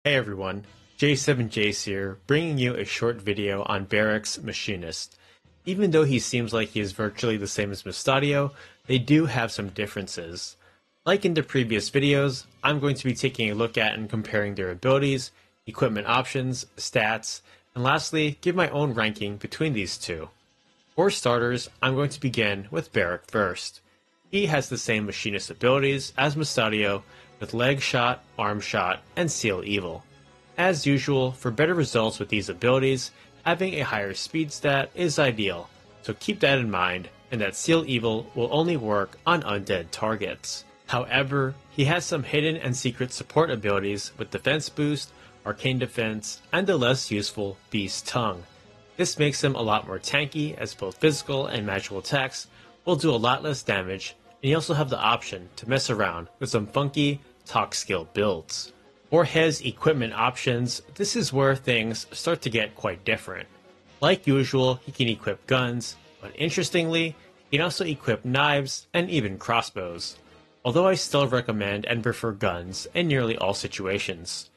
Hey everyone, J7Jace here, bringing you a short video on Barich's Machinist. Even though he seems like he is virtually the same as Mustadio, they do have some differences. Like in the previous videos, I'm going to be taking a look at and comparing their abilities, equipment options, stats, and lastly, give my own ranking between these two. For starters, I'm going to begin with Barich first. He has the same Machinist abilities as Mustadio, with Leg Shot, Arm Shot, and Seal Evil. As usual, for better results with these abilities, having a higher speed stat is ideal, so keep that in mind, and that Seal Evil will only work on undead targets. However, he has some hidden and secret support abilities with Defense Boost, Arcane Defense, and the less useful Beast Tongue. This makes him a lot more tanky, as both physical and magical attacks will do a lot less damage, and you also have the option to mess around with some funky talk skill builds. For his equipment options, this is where things start to get quite different. Like usual, he can equip guns, but interestingly, he can also equip knives and even crossbows, although I still recommend and prefer guns in nearly all situations.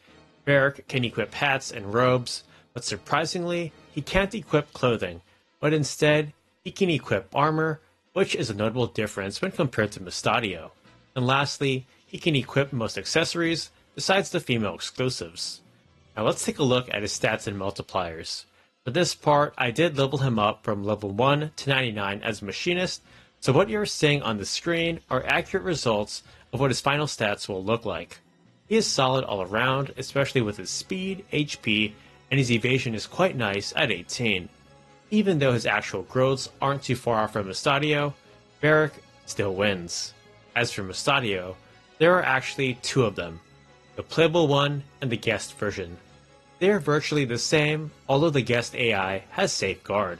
Barich can equip hats and robes, but surprisingly, he can't equip clothing, but instead, he can equip armor, which is a notable difference when compared to Mustadio. And lastly, he can equip most accessories besides the female exclusives. Now let's take a look at his stats and multipliers. For this part, I did level him up from level 1 to 99 as Machinist, so what you're seeing on the screen are accurate results of what his final stats will look like. He is solid all around, especially with his speed, HP, and his evasion is quite nice at 18. Even though his actual growths aren't too far off from Mustadio, Barich still wins. As for Mustadio, there are actually two of them, the playable one and the guest version. They are virtually the same, although the guest AI has Safeguard.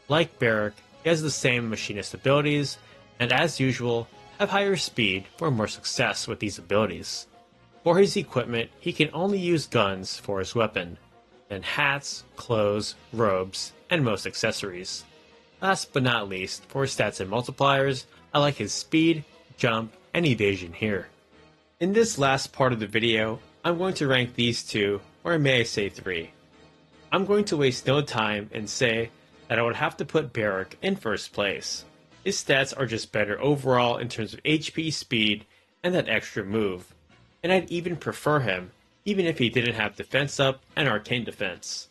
Like Barich, he has the same Machinist abilities, and as usual, have higher speed for more success with these abilities. For his equipment, he can only use guns for his weapon, then hats, clothes, robes, and most accessories. Last but not least, for stats and multipliers, I like his speed, jump, and evasion here. In this last part of the video, I'm going to rank these two, or may I say three. I'm going to waste no time and say that I would have to put Barich in first place. His stats are just better overall in terms of HP, speed, and that extra move, and I'd even prefer him even if he didn't have defense up and arcane defense.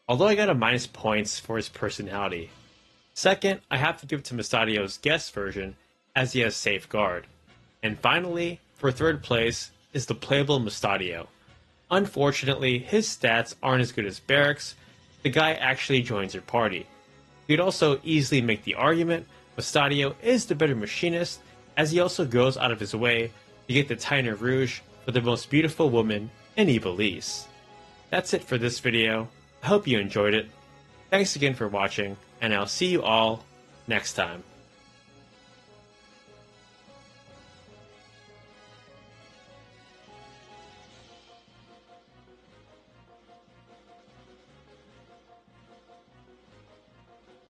Although I got a minus points for his personality. Second, I have to give it to Mustadio's guest version, as he has Safeguard. And finally, for third place, is the playable Mustadio. Unfortunately, his stats aren't as good as Barich's. The guy actually joins your party. You could also easily make the argument Mustadio is the better Machinist, as he also goes out of his way to get the Tainer Rouge for the most beautiful woman in Ivalice. That's it for this video. I hope you enjoyed it. Thanks again for watching, and I'll see you all next time.